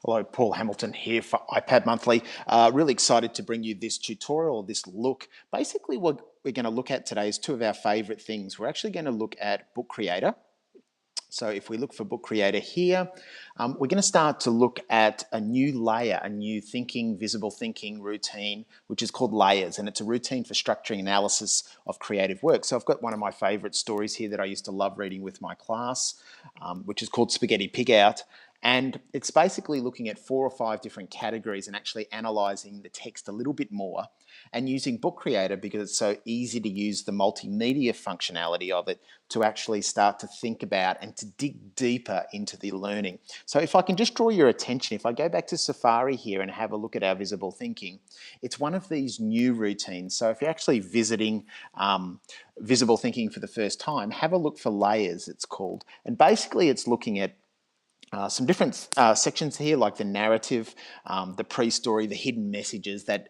Hello, Paul Hamilton here for iPad Monthly. Really excited to bring you this tutorial, this look. Basically, what we're going to look at today is two of our favorite things. We're actually going to look at Book Creator. So if we look for Book Creator here, we're going to start to look at a new layer, a new visible thinking routine, which is called Layers, and it's a routine for structuring analysis of creative work. So I've got one of my favorite stories here that I used to love reading with my class, which is called Spaghetti Pig Out. And it's basically looking at 4 or 5 different categories and actually analyzing the text a little bit more and using Book Creator because it's so easy to use the multimedia functionality of it to actually start to think about and to dig deeper into the learning. So if I can just draw your attention, if I go back to Safari here and have a look at our visible thinking, it's one of these new routines. So if you're actually visiting visible thinking for the first time, have a look for Layers, it's called. And basically it's looking at some different sections here, like the narrative, the pre-story, the hidden messages that,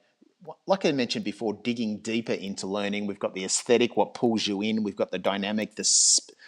like I mentioned before, digging deeper into learning. We've got the aesthetic, what pulls you in. We've got the dynamic, the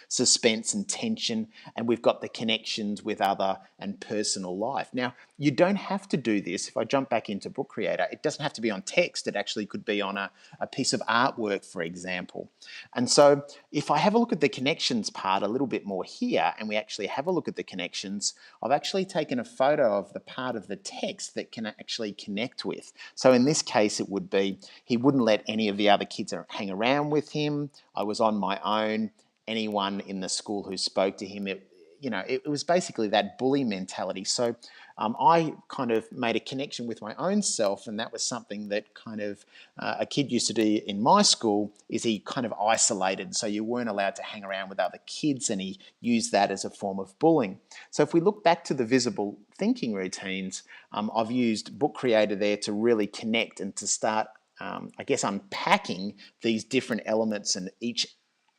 suspense and tension, and we've got the connections with other and personal life. Now, you don't have to do this. If I jump back into Book Creator, it doesn't have to be on text. It actually could be on a piece of artwork, for example. And so if I have a look at the connections part a little bit more here, and we actually have a look at the connections, I've actually taken a photo of the part of the text that can actually connect with. So in this case, it would be, he wouldn't let any of the other kids hang around with him. I was on my own. Anyone in the school who spoke to him, it was basically that bully mentality. So I kind of made a connection with my own self, and that was something that kind of a kid used to do in my school, is he kind of isolated, so you weren't allowed to hang around with other kids, and he used that as a form of bullying. So if we look back to the visible thinking routines, I've used Book Creator there to really connect and to start, I guess, unpacking these different elements and each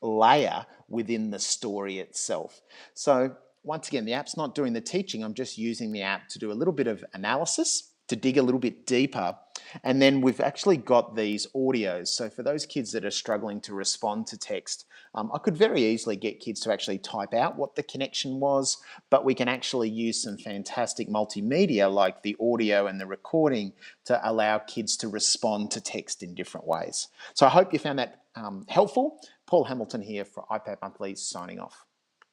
layer within the story itself. So once again, the app's not doing the teaching. I'm just using the app to do a little bit of analysis, to dig a little bit deeper. And then we've actually got these audios. So for those kids that are struggling to respond to text, I could very easily get kids to actually type out what the connection was, but we can actually use some fantastic multimedia like the audio and the recording to allow kids to respond to text in different ways. So I hope you found that helpful. Paul Hamilton here for iPad Monthly, signing off.